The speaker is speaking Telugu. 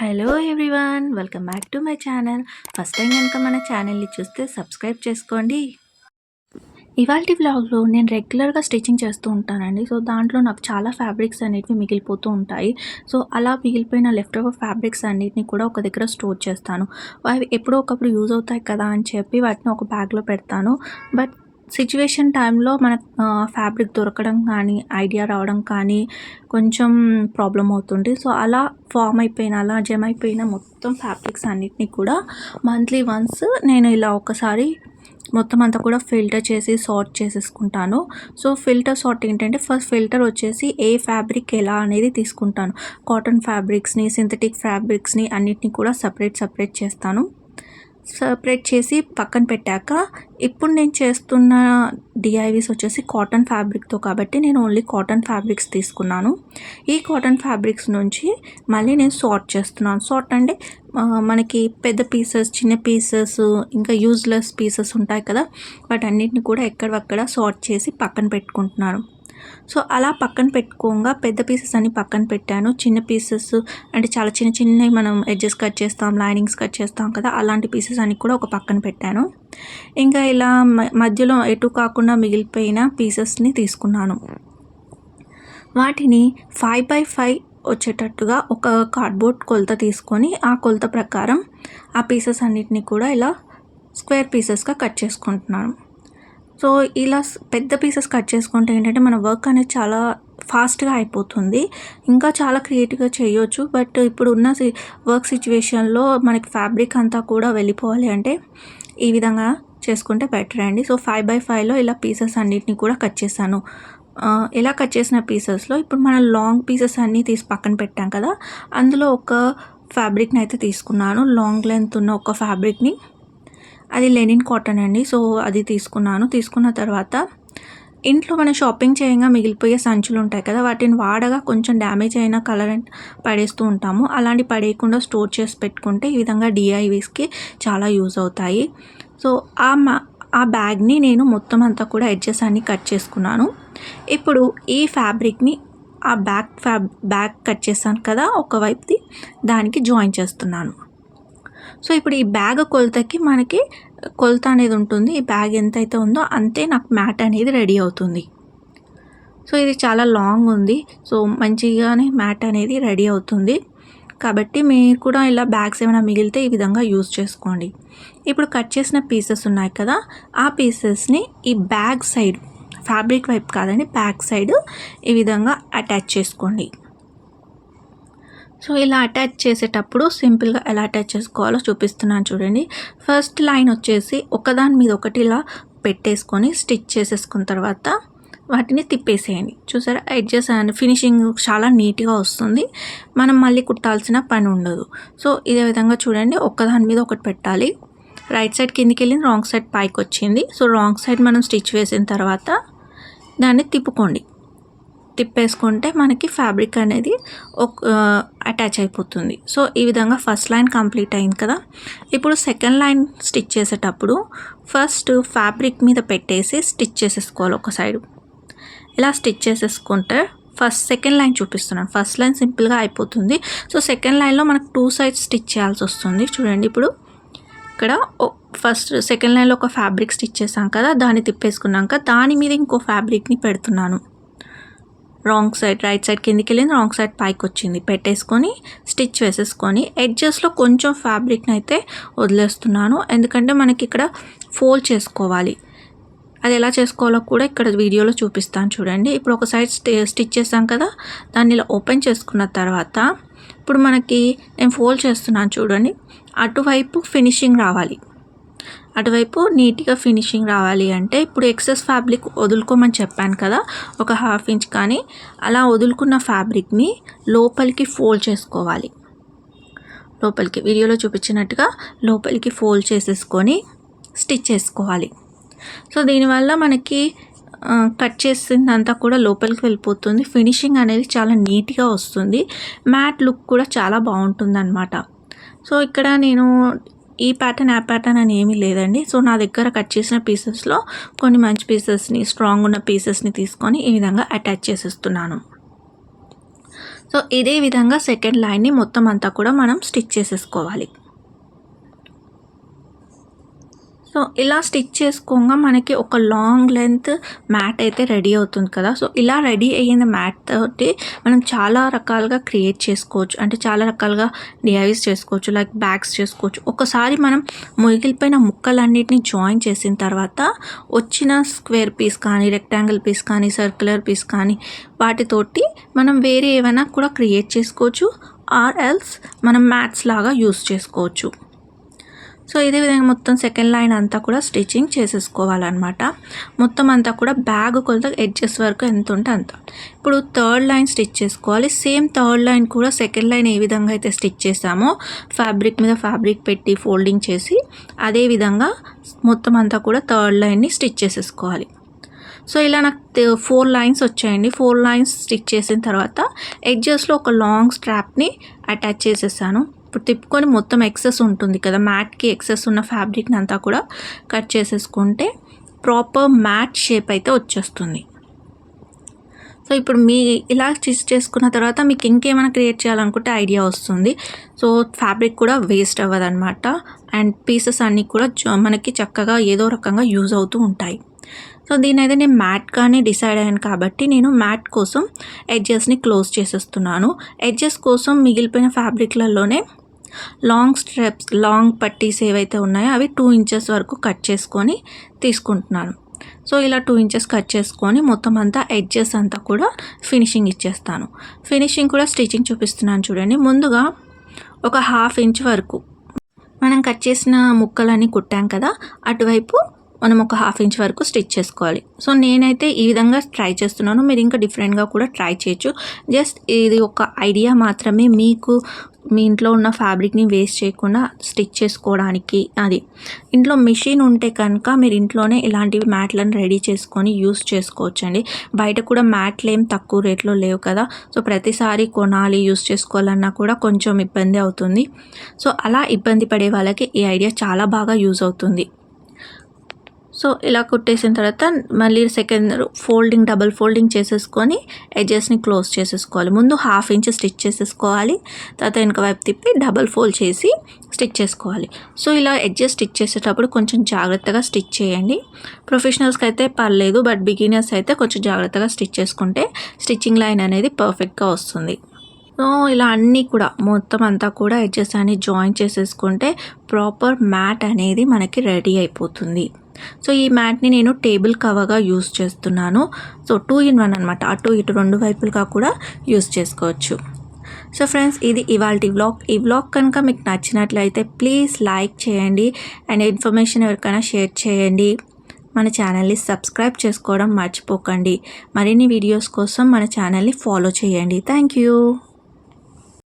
Hello everyone, welcome back to my channel. First time కనుక మన ఛానల్ని చూస్తే సబ్స్క్రైబ్ చేసుకోండి. ఇవాల్టి వ్లాగ్లో నేను రెగ్యులర్గా స్టిచ్చింగ్ చేస్తూ ఉంటానండి. సో దాంట్లో నాకు చాలా ఫ్యాబ్రిక్స్ అనేటివి మిగిలిపోతూ ఉంటాయి. సో అలా మిగిలిపోయిన లెఫ్ట్ ఓవర్ ఫ్యాబ్రిక్స్ అన్నిటిని కూడా ఒక దగ్గర స్టోర్ చేస్తాను. అవి ఎప్పుడో ఒకప్పుడు యూజ్ అవుతాయి కదా అని చెప్పి వాటిని ఒక బ్యాగ్లో పెడతాను. బట్ సిచ్యువేషన్ టైంలో మనకు ఫ్యాబ్రిక్ దొరకడం కానీ, ఐడియా రావడం కానీ కొంచెం ప్రాబ్లం అవుతుంది. సో అలా అలా జమ అయిపోయిన మొత్తం ఫ్యాబ్రిక్స్ అన్నిటిని కూడా మంత్లీ వన్స్ నేను ఇలా ఒకసారి మొత్తం అంతా కూడా ఫిల్టర్ చేసి సార్ట్ చేసేసుకుంటాను. సో ఫిల్టర్ సార్ట్ ఏంటంటే, ఫస్ట్ ఫిల్టర్ వచ్చేసి ఏ ఫ్యాబ్రిక్ ఎలా అనేది తీసుకుంటాను. కాటన్ ఫ్యాబ్రిక్స్ని, సింథటిక్ ఫ్యాబ్రిక్స్ని అన్నిటిని కూడా సపరేట్ చేస్తాను. సపరేట్ చేసి పక్కన పెట్టాక, ఇప్పుడు నేను చేస్తున్న డిఐవీస్ వచ్చేసి కాటన్ ఫ్యాబ్రిక్తో కాబట్టి నేను ఓన్లీ కాటన్ ఫ్యాబ్రిక్స్ తీసుకున్నాను. ఈ కాటన్ ఫ్యాబ్రిక్స్ నుంచి మళ్ళీ నేను సార్ట్ చేస్తున్నాను. సార్ట్ అంటే మనకి పెద్ద పీసెస్, చిన్న పీసెస్, ఇంకా యూజ్లెస్ పీసెస్ ఉంటాయి కదా, వాటన్నిటిని కూడా ఎక్కడక్కడ సార్ట్ చేసి పక్కన పెట్టుకుంటున్నాను. సో అలా పక్కన పెట్టుకోగా పెద్ద పీసెస్ అన్ని పక్కన పెట్టాను. చిన్న పీసెస్ అంటే చాలా చిన్నవి మనం ఎడ్జెస్ కట్ చేస్తాం, లైనింగ్స్ కట్ చేస్తాం కదా, అలాంటి పీసెస్ అన్ని కూడా ఒక పక్కన పెట్టాను. ఇంకా ఇలా మధ్యలో ఎటు కాకుండా మిగిలిపోయిన పీసెస్ని తీసుకున్నాను. వాటిని 5x5 వచ్చేటట్టుగా ఒక కార్డ్బోర్డ్ కొలత తీసుకొని ఆ కొలత ప్రకారం ఆ పీసెస్ అన్నిటిని కూడా ఇలా స్క్వేర్ పీసెస్గా కట్ చేసుకుంటున్నాను. సో ఇలా పెద్ద పీసెస్ కట్ చేసుకుంటే ఏంటంటే మన వర్క్ అనేది చాలా ఫాస్ట్గా అయిపోతుంది. ఇంకా చాలా క్రియేటివ్గా చేయొచ్చు. బట్ ఇప్పుడు ఉన్న వర్క్ సిచ్యువేషన్లో మనకి ఫ్యాబ్రిక్ అంతా కూడా వెళ్ళిపోవాలి అంటే ఈ విధంగా చేసుకుంటే బెటర్ అండి. సో 5x5లో ఇలా పీసెస్ అన్నిటిని కూడా కట్ చేశాను. ఇలా కట్ చేసిన పీసెస్లో ఇప్పుడు మనం లాంగ్ పీసెస్ అన్నీ తీసి పక్కన పెట్టాం కదా, అందులో ఒక ఫ్యాబ్రిక్ని అయితే తీసుకున్నాను. లాంగ్ లెంత్ ఉన్న ఒక ఫ్యాబ్రిక్ని, అది లెనిన్ కాటన్ అండి. సో అది తీసుకున్న తర్వాత ఇంట్లో మనం షాపింగ్ చేయంగా మిగిలిపోయే సంచులు ఉంటాయి కదా, వాటిని వాడగా కొంచెం డ్యామేజ్ అయిన కలర్ పడేస్తూ ఉంటాము. అలాంటి పడేయకుండా స్టోర్ చేసి పెట్టుకుంటే ఈ విధంగా డిఐవీస్కి చాలా యూజ్ అవుతాయి. సో ఆ బ్యాగ్ని నేను మొత్తం అంతా కూడా ఎడ్జెస్ అన్ని కట్ చేసుకున్నాను. ఇప్పుడు ఈ ఫ్యాబ్రిక్ని ఆ బ్యాగ్ కట్ చేశాను కదా ఒకవైపుది, దానికి జాయిన్ చేస్తున్నాను. సో ఇప్పుడు ఈ బ్యాగ్ కొలతకి మనకి కొలత అనేది ఉంటుంది. ఈ బ్యాగ్ ఎంతైతే ఉందో అంతే నాకు మ్యాట్ అనేది రెడీ అవుతుంది. సో ఇది చాలా లాంగ్ ఉంది. సో మంచిగానే మ్యాట్ అనేది రెడీ అవుతుంది. కాబట్టి మీరు కూడా ఇలా బ్యాగ్స్ ఏమైనా మిగిలితే ఈ విధంగా యూజ్ చేసుకోండి. ఇప్పుడు కట్ చేసిన పీసెస్ ఉన్నాయి కదా, ఆ పీసెస్ని ఈ బ్యాగ్ సైడ్, ఫ్యాబ్రిక్ వైపు కాదండి, బ్యాక్ సైడ్ ఈ విధంగా అటాచ్ చేసుకోండి. సో ఇలా అటాచ్ చేసేటప్పుడు సింపుల్గా ఎలా అటాచ్ చేసుకోవాలో చూపిస్తున్నాను చూడండి. ఫస్ట్ లైన్ వచ్చేసి ఒకదాని మీద ఒకటి ఇలా పెట్టేసుకొని స్టిచ్ చేసేసుకున్న తర్వాత వాటిని తిప్పేసేయండి. చూసారా, ఎడ్జెస్ అండ్ ఫినిషింగ్ చాలా నీట్గా వస్తుంది. మనం మళ్ళీ కుట్టాల్సిన పని ఉండదు. సో ఇదే విధంగా చూడండి, ఒకదాని మీద ఒకటి పెట్టాలి. రైట్ సైడ్ కిందికి వెళ్ళింది, రాంగ్ సైడ్ పైకి వచ్చింది. సో రాంగ్ సైడ్ మనం స్టిచ్ వేసిన తర్వాత దాన్ని తిప్పేసుకుంటే మనకి ఫ్యాబ్రిక్ అనేది అటాచ్ అయిపోతుంది. సో ఈ విధంగా ఫస్ట్ లైన్ కంప్లీట్ అయింది కదా. ఇప్పుడు సెకండ్ లైన్ స్టిచ్ చేసేటప్పుడు ఫస్ట్ ఫ్యాబ్రిక్ మీద పెట్టేసి స్టిచ్ చేసేసుకోవాలి ఒక సైడు. ఇలా స్టిచ్ చేసేసుకుంటే సెకండ్ లైన్ చూపిస్తున్నాను. ఫస్ట్ లైన్ సింపుల్గా అయిపోతుంది. సో సెకండ్ లైన్లో మనకు 2 సైడ్స్ స్టిచ్ చేయాల్సి వస్తుంది. చూడండి, ఇప్పుడు ఇక్కడ సెకండ్ లైన్లో ఒక ఫ్యాబ్రిక్ స్టిచ్ చేసాం కదా, దాన్ని తిప్పేసుకున్నాక దాని మీద ఇంకో ఫ్యాబ్రిక్ని పెడుతున్నాను. రాంగ్ సైడ్, రైట్ సైడ్ కిందికి వెళ్ళింది, రాంగ్ సైడ్ పైకి వచ్చింది. పెట్టేసుకొని స్టిచ్ వేసేసుకొని ఎడ్జెస్లో కొంచెం ఫ్యాబ్రిక్ని అయితే వదిలేస్తున్నాను. ఎందుకంటే మనకి ఇక్కడ ఫోల్డ్ చేసుకోవాలి. అది ఎలా చేసుకోవాలో కూడా ఇక్కడ వీడియోలో చూపిస్తాను చూడండి. ఇప్పుడు ఒక సైడ్ స్టిచ్ చేసాం కదా, దాన్ని ఇలా ఓపెన్ చేసుకున్న తర్వాత ఇప్పుడు మనకి నేను ఫోల్డ్ చేస్తున్నాను చూడండి, అటువైపు ఫినిషింగ్ రావాలి. అటువైపు నీట్గా ఫినిషింగ్ రావాలి అంటే ఇప్పుడు ఎక్సెస్ ఫ్యాబ్రిక్ వదులుకోమని చెప్పాను కదా, ఒక 1/2 ఇంచ్ కానీ, అలా వదులుకున్న ఫ్యాబ్రిక్ని లోపలికి ఫోల్డ్ చేసుకోవాలి. లోపలికి వీడియోలో చూపించినట్టుగా లోపలికి ఫోల్డ్ చేసేసుకొని స్టిచ్ చేసుకోవాలి. సో దీనివల్ల మనకి కట్ చేసిందంతా కూడా లోపలికి వెళ్ళిపోతుంది. ఫినిషింగ్ అనేది చాలా నీట్గా వస్తుంది. మ్యాట్ లుక్ కూడా చాలా బాగుంటుంది అన్నమాట. సో ఇక్కడ నేను ఈ ప్యాటర్న్ ఆ ప్యాటర్న్ అని ఏమీ లేదండి. సో నా దగ్గర కట్ చేసిన పీసెస్లో కొన్ని మంచి పీసెస్ని, స్ట్రాంగ్ ఉన్న పీసెస్ని తీసుకొని ఈ విధంగా అటాచ్ చేసేస్తున్నాను. సో ఇదే విధంగా సెకండ్ లైన్ని మొత్తం అంతా కూడా మనం స్టిచ్ చేసేసుకోవాలి. సో ఇలా స్టిచ్ చేసుకోగా మనకి ఒక లాంగ్ లెంత్ మ్యాట్ అయితే రెడీ అవుతుంది కదా. సో ఇలా రెడీ అయిన మ్యాట్ తోటి మనం చాలా రకాలుగా క్రియేట్ చేసుకోవచ్చు, అంటే చాలా రకాలుగా డిఐస్ చేసుకోవచ్చు, లైక్ బ్యాగ్స్ చేసుకోవచ్చు. ఒకసారి మనం మిగిలిపోయిన ముక్కలన్నిటిని జాయిన్ చేసిన తర్వాత వచ్చిన స్క్వేర్ పీస్ కానీ, రెక్టాంగిల్ పీస్ కానీ, సర్క్యులర్ పీస్ కానీ వాటితోటి మనం వేరే ఏమైనా కూడా క్రియేట్ చేసుకోవచ్చు, ఆర్ ఎల్స్ మనం మ్యాట్స్ లాగా యూస్ చేసుకోవచ్చు. సో ఇదే విధంగా మొత్తం సెకండ్ లైన్ అంతా కూడా స్టిచ్చింగ్ చేసేసుకోవాలన్నమాట. మొత్తం అంతా కూడా బ్యాగ్ కొలత ఎడ్జెస్ వరకు ఎంత ఉంటే అంత. ఇప్పుడు థర్డ్ లైన్ స్టిచ్ చేసుకోవాలి. సేమ్ థర్డ్ లైన్ కూడా సెకండ్ లైన్ ఏ విధంగా అయితే స్టిచ్ చేసామో ఫ్యాబ్రిక్ మీద ఫ్యాబ్రిక్ పెట్టి ఫోల్డింగ్ చేసి అదే విధంగా మొత్తం అంతా కూడా థర్డ్ లైన్ని స్టిచ్ చేసేసుకోవాలి. సో ఇలా నాకు 4 లైన్స్ వచ్చాయండి. 4 లైన్స్ స్టిచ్ చేసిన తర్వాత ఎడ్జెస్లో ఒక లాంగ్ స్ట్రాప్ని అటాచ్ చేసేసాను. ఇప్పుడు తిప్పుకొని మొత్తం ఎక్సెస్ ఉంటుంది కదా, మ్యాట్కి ఎక్సెస్ ఉన్న ఫ్యాబ్రిక్ని అంతా కూడా కట్ చేసేసుకుంటే ప్రాపర్ మ్యాట్ షేప్ అయితే వచ్చేస్తుంది. సో ఇప్పుడు మీ ఇలా స్టిచ్ చేసుకున్న తర్వాత మీకు ఇంకేమైనా క్రియేట్ చేయాలనుకుంటే ఐడియా వస్తుంది. సో ఫ్యాబ్రిక్ కూడా వేస్ట్ అవ్వదన్నమాట, అండ్ పీసెస్ అన్నీ కూడా మనకి చక్కగా ఏదో రకంగా యూజ్ అవుతూ ఉంటాయి. సో దీని అయితే నేను మ్యాట్గానే డిసైడ్ అయ్యాను కాబట్టి నేను మ్యాట్ కోసం ఎడ్జెస్ని క్లోజ్ చేసేస్తున్నాను. ఎడ్జెస్ కోసం మిగిలిపోయిన ఫ్యాబ్రిక్లలోనే లాంగ్ స్ట్రెప్స్, లాంగ్ పట్టీస్ ఏవైతే ఉన్నాయో అవి 2 ఇంచెస్ వరకు కట్ చేసుకొని తీసుకుంటున్నాను. సో ఇలా 2 ఇంచెస్ కట్ చేసుకొని మొత్తం అంతా ఎడ్జెస్ అంతా కూడా ఫినిషింగ్ ఇచ్చేస్తాను. ఫినిషింగ్ కూడా స్టిచ్చింగ్ చూపిస్తున్నాను చూడండి. ముందుగా ఒక 1/2 ఇంచ్ వరకు మనం కట్ చేసిన ముక్కలన్నీ కుట్టాం కదా, అటువైపు మనం ఒక 1/2 ఇంచ్ వరకు స్టిచ్ చేసుకోవాలి. సో నేనైతే ఈ విధంగా ట్రై చేస్తున్నాను, మీరు ఇంకా డిఫరెంట్గా కూడా ట్రై చేయొచ్చు. జస్ట్ ఇది ఒక ఐడియా మాత్రమే, మీకు మీ ఇంట్లో ఉన్న ఫ్యాబ్రిక్ని వేస్ట్ చేయకుండా స్టిచ్ చేసుకోవడానికి. అది ఇంట్లో మిషన్ ఉంటే కనుక మీరు ఇంట్లోనే ఇలాంటివి మ్యాట్లను రెడీ చేసుకొని యూస్ చేసుకోవచ్చండి. బయట కూడా మ్యాట్లు ఏం తక్కువ రేట్లో లేవు కదా, సో ప్రతిసారి కొనాలి యూస్ చేసుకోవాలన్నా కూడా కొంచెం ఇబ్బంది అవుతుంది. సో అలా ఇబ్బంది పడే వాళ్ళకి ఈ ఐడియా చాలా బాగా యూజ్ అవుతుంది. సో ఇలా కుట్టేసిన తర్వాత మళ్ళీ సెకండ్ ఫోల్డింగ్, డబుల్ ఫోల్డింగ్ చేసేసుకొని ఎడ్జెస్ని క్లోజ్ చేసేసుకోవాలి. ముందు 1/2 ఇంచ్ స్టిచ్ చేసేసుకోవాలి, తర్వాత వెనక వైపు తిప్పి డబుల్ ఫోల్డ్ చేసి స్టిచ్ చేసుకోవాలి. సో ఇలా ఎడ్జెస్ స్టిచ్ చేసేటప్పుడు కొంచెం జాగ్రత్తగా స్టిచ్ చేయండి. ప్రొఫెషనల్స్కి అయితే పర్లేదు, బట్ బిగినర్స్ అయితే కొంచెం జాగ్రత్తగా స్టిచ్ చేసుకుంటే స్టిచ్చింగ్ లైన్ అనేది పర్ఫెక్ట్గా వస్తుంది. సో ఇలా అన్నీ కూడా మొత్తం అంతా కూడా ఎడ్జెస్ అన్ని జాయిన్ చేసేసుకుంటే ప్రాపర్ మ్యాట్ అనేది మనకి రెడీ అయిపోతుంది. సో ఈ మ్యాట్ని నేను టేబుల్ కవర్గా యూస్ చేస్తున్నాను. సో 2 in 1 అనమాట, అటు ఇటు 2 వైపులుగా కూడా యూస్ చేసుకోవచ్చు. సో ఫ్రెండ్స్, ఇది ఇవాల్టి వ్లాగ్. ఈ వ్లాగ్ కనుక మీకు నచ్చినట్లయితే ప్లీజ్ లైక్ చేయండి, అండ్ ఇన్ఫర్మేషన్ ఎవరికైనా షేర్ చేయండి. మన ఛానల్ని సబ్స్క్రైబ్ చేసుకోవడం మర్చిపోకండి. మరిన్ని వీడియోస్ కోసం మన ఛానల్ని ఫాలో చేయండి. Thank you.